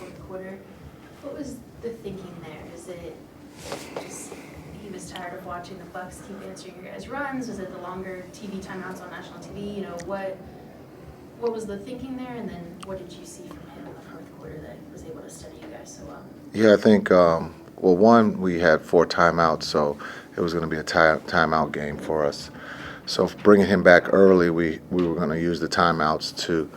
fourth quarter. What was the thinking there? Is it just he was tired of watching the Bucks keep answering your guys' runs? Was it the longer TV timeouts on national TV? What was the thinking there, and then what did you see from him in the fourth quarter that was able to study you guys so well? Yeah, I think, well, one, we had 4 timeouts, so it was going to be a timeout game for us. So bringing him back early, we were going to use the timeouts to,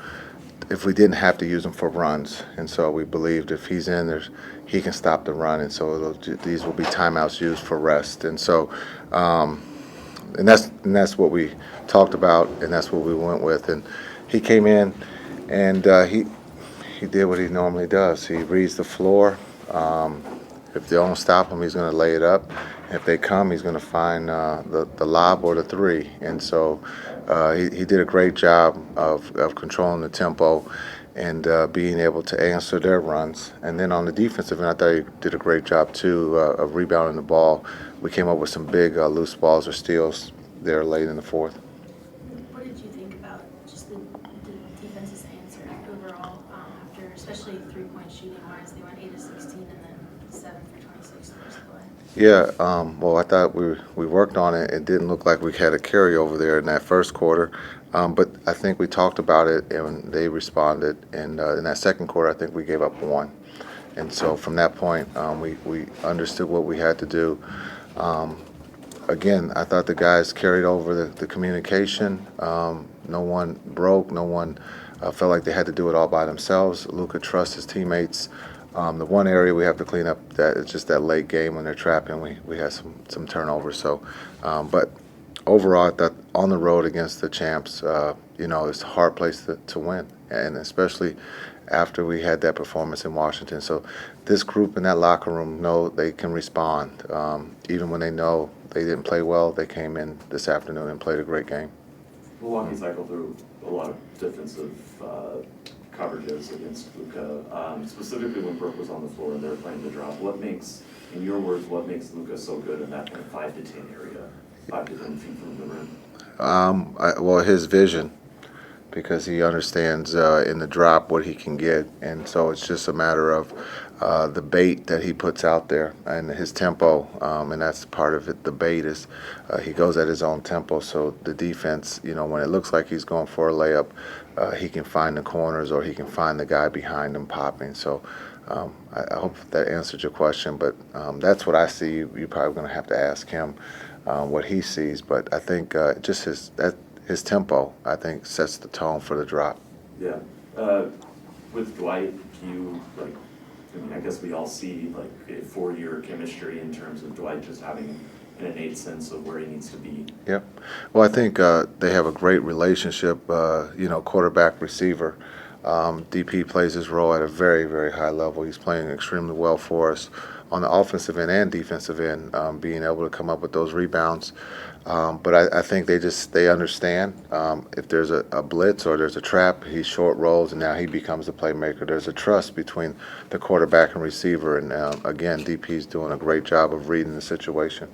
if we didn't have to use them for runs. And so we believed if he's in, he can stop the run. And so these will be timeouts used for rest. And so, and that's what we talked about, and that's what we went with. And he came in, and he did what he normally does. He reads the floor. If they don't stop him, he's going to lay it up. If they come, he's going to find the lob or the three. And so he did a great job of controlling the tempo and being able to answer their runs. And then on the defensive end, I thought he did a great job, too, of rebounding the ball. We came up with some big loose balls or steals there late in the fourth. What did you think about just the defense's answer overall after, especially three-point shooting-wise? They went 8 of 16 and then 7 for 26 the rest of the way. Yeah, well, I thought we worked on it. It didn't look like we had a carryover there in that first quarter, but I think we talked about it and they responded. And in that second quarter, I think we gave up 1. And so from that point, we understood what we had to do. Again, I thought the guys carried over the communication. No one broke. No one felt like they had to do it all by themselves. Luka trusts his teammates. The one area we have to clean up that is just that late game when they're trapping. We had some turnovers. So, but overall, I thought on the road against the champs, it's a hard place to win, and especially after we had that performance in Washington. So this group in that locker room know they can respond. Even when they know they didn't play well, they came in this afternoon and played a great game. Milwaukee cycled through a lot of defensive coverages against Luka, specifically when Brooke was on the floor and they were playing the drop. What makes, in your words, what makes Luka so good in that kind of 5 to 10 area, 5 to 10 feet from the rim? Well, his vision, because he understands in the drop what he can get, and so it's just a matter of the bait that he puts out there and his tempo, and that's part of it. The bait is he goes at his own tempo, so the defense, when it looks like he's going for a layup, he can find the corners or he can find the guy behind him popping. So I hope that answered your question, but that's what I see. You're probably going to have to ask him what he sees, but I think just his tempo, I think, sets the tone for the drop. Yeah. With Dwight, I guess we all see a 4-year chemistry in terms of Dwight just having an innate sense of where he needs to be. Yep. Well, I think they have a great relationship, quarterback receiver. DP plays his role at a very, very high level. He's playing extremely well for us on the offensive end and defensive end, being able to come up with those rebounds. But I think they understand if there's a blitz or there's a trap, he short rolls and now he becomes the playmaker. There's a trust between the quarterback and receiver, and again, DP's doing a great job of reading the situation.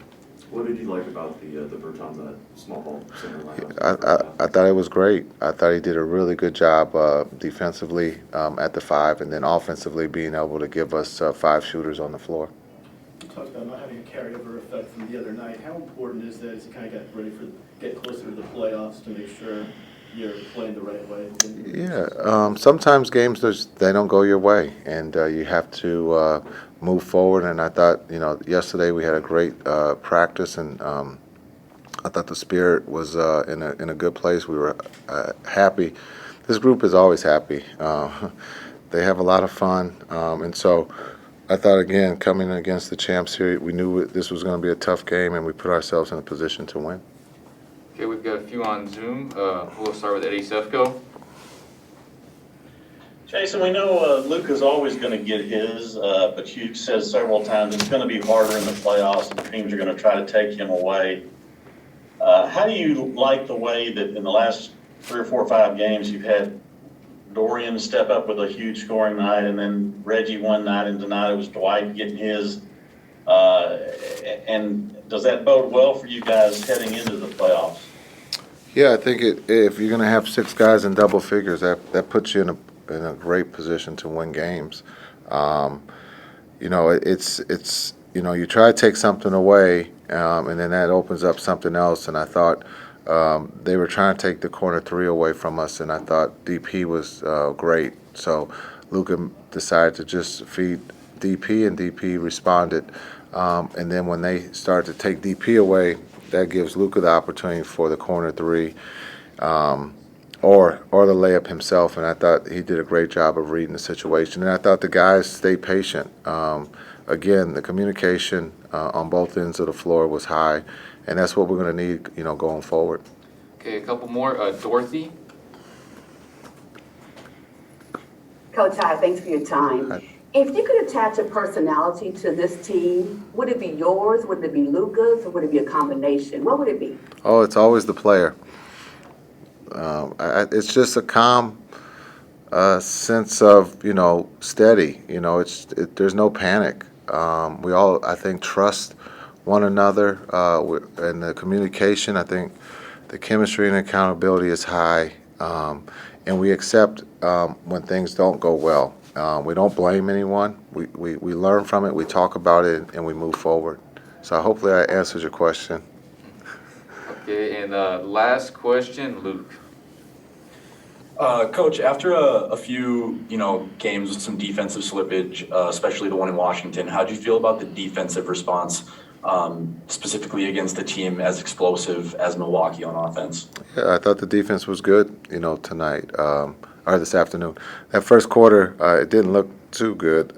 What did you like about the Bertans small ball center lineup? I thought it was great. I thought he did a really good job defensively at the 5, and then offensively being able to give us 5 shooters on the floor. You talked about not having a carryover effect from the other night. How important is that as you kind of get closer to the playoffs to make sure you're playing the right way? Yeah, sometimes games they don't go your way, and you have to move forward. And I thought, yesterday we had a great practice, and I thought the spirit was in a good place. We were happy. This group is always happy. They have a lot of fun, and so I thought, again, coming against the champs here, we knew this was going to be a tough game, and we put ourselves in a position to win. Okay, we've got a few on Zoom. We'll start with Eddie Sefko. Jason, we know Luka's always going to get his, but you've said several times it's going to be harder in the playoffs and teams are going to try to take him away. How do you like the way that in the last 3 or 4 or 5 games you've had Dorian step up with a huge scoring night, and then Reggie one night, and tonight it was Dwight getting his? And does that bode well for you guys heading into the playoffs? Yeah, I think if you're going to have 6 guys in double figures, that puts you in a great position to win games. You know, it's you try to take something away, and then that opens up something else. And I thought they were trying to take the corner three away from us, and I thought DP was great. So Luka decided to just feed DP, and DP responded. And then when they start to take DP away, that gives Luka the opportunity for the corner three, or the layup himself. And I thought he did a great job of reading the situation. And I thought the guys stayed patient. Again, the communication on both ends of the floor was high, and that's what we're going to need, going forward. Okay, a couple more. Dorothy? Coach, hi, thanks for your time. If you could attach a personality to this team, would it be yours, would it be Luka's, or would it be a combination? What would it be? Oh, it's always the player. It's just a calm sense of, steady. There's no panic. We all, I think, trust one another, and the communication. I think the chemistry and accountability is high, and we accept when things don't go well. We don't blame anyone. We learn from it. We talk about it, and we move forward. So hopefully I answered your question. Okay, and last question, Luke. Coach, after a few, games with some defensive slippage, especially the one in Washington, how do you feel about the defensive response, specifically against a team as explosive as Milwaukee on offense? Yeah, I thought the defense was good, tonight, or this afternoon. That first quarter, it didn't look too good.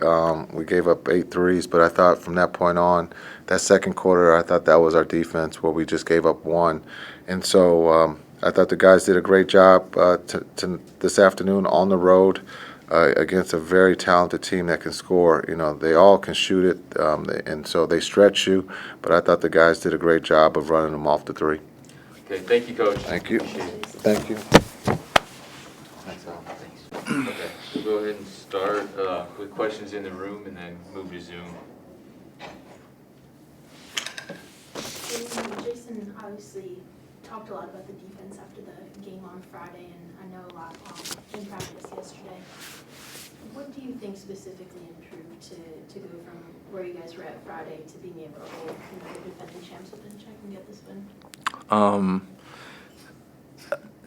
We gave up 8 threes, but I thought from that point on, that second quarter, I thought that was our defense, where we just gave up 1. And so I thought the guys did a great job to this afternoon on the road against a very talented team that can score. They all can shoot it, and so they stretch you. But I thought the guys did a great job of running them off the three. Okay, thank you, Coach. Thank you. Thank you. That's all. Thanks. Okay, we'll go ahead and start with questions in the room and then move to Zoom. Jason obviously talked a lot about the defense after the game on Friday, and I know a lot in practice yesterday. What do you think specifically improved to go from where you guys were at Friday to being able to hold the defending champs within check and get this win?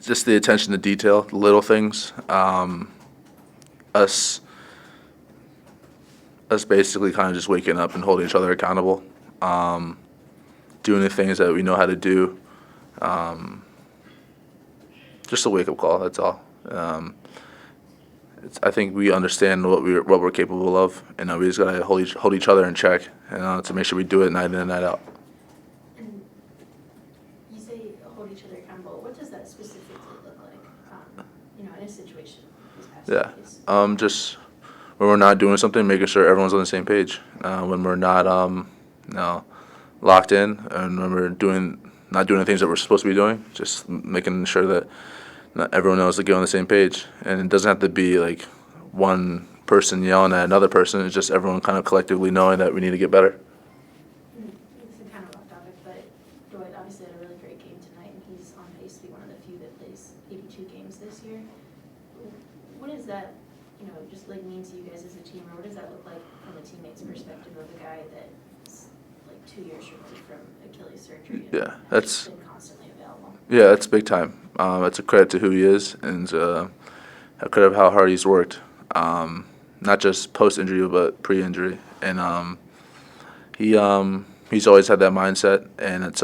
Just the attention to detail, the little things. Us basically kind of just waking up and holding each other accountable. Doing the things that we know how to do. Just a wake-up call. That's all. I think we understand what we're capable of, and we just gotta hold each other in check, to make sure we do it night in and night out. And you say hold each other accountable. What does that specifically look like? In a situation these past days? Just when we're not doing something, making sure everyone's on the same page. When we're not, locked in, and when we're not doing the things that we're supposed to be doing, just making sure that everyone knows to get on the same page. And it doesn't have to be like one person yelling at another person. It's just everyone kind of collectively knowing that we need to get better. This is kind of off topic, but Dwight obviously had a really great game tonight, and he's on pace to be one of the few that plays 82 games this year. What does that, just like mean to you guys as a team, or what does that look like from a teammate's perspective of a guy that's like 2 years removed from Achilles surgery? Yeah, that's been constantly available. Yeah, that's big time. That's a credit to who he is, and a credit of how hard he's worked. Not just post-injury, but pre-injury. And he's always had that mindset, and it's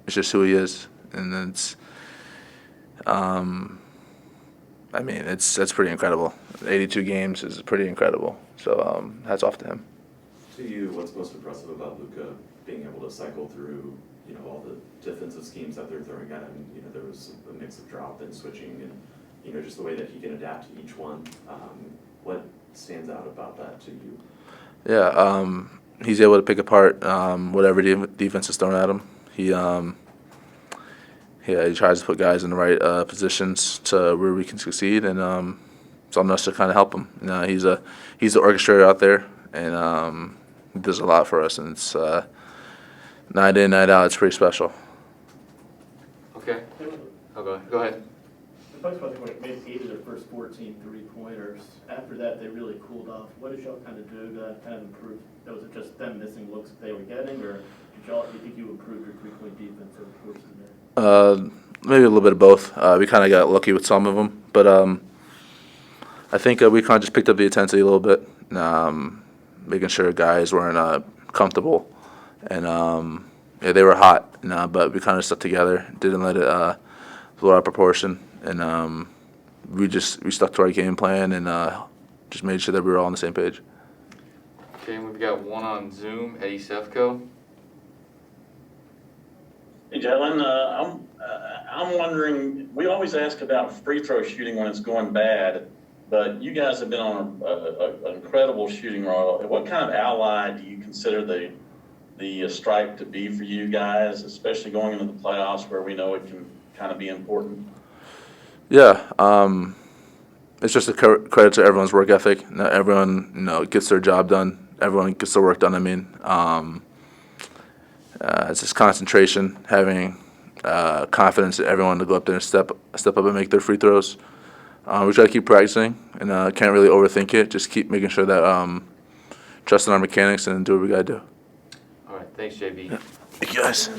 just who he is. And it's pretty incredible. 82 games is pretty incredible. So hats off to him. To you, what's most impressive about Luka being able to cycle through, all the defensive schemes that they're throwing at him? There was a mix of drop and switching, and just the way that he can adapt to each one. What stands out about that to you? Yeah, he's able to pick apart whatever defense is thrown at him. He tries to put guys in the right positions to where we can succeed, and it's on us to kind of help him. He's the orchestrator out there, and he does a lot for us, and it's night in, night out. It's pretty special. Okay. Oh, go ahead. The Bucks made 8 of their first 14 three-pointers. After that, they really cooled off. What did y'all kind of do to kind of improve? Was it just them missing looks that they were getting, or do you think you improved your three-point defense over the course of the day? Maybe a little bit of both. We kind of got lucky with some of them, but I think we kind of just picked up the intensity a little bit, making sure guys weren't comfortable, and yeah, they were hot, but we kind of stuck together, didn't let it blow out of proportion, and we stuck to our game plan and just made sure that we were all on the same page. Okay, and we've got one on Zoom, Eddie Sefko. Hey, Jalen, I'm wondering, we always ask about free throw shooting when it's going bad, but you guys have been on an incredible shooting roll. What kind of ally do you consider the strike to be for you guys, especially going into the playoffs where we know it can kind of be important? Yeah, it's just a credit to everyone's work ethic. Not everyone, gets their job done. Everyone gets their work done. I mean, it's just concentration, having confidence in everyone to go up there and step up and make their free throws. We try to keep practicing and can't really overthink it. Just keep making sure that trusting our mechanics and do what we gotta do. All right, thanks, JB. Thank you guys.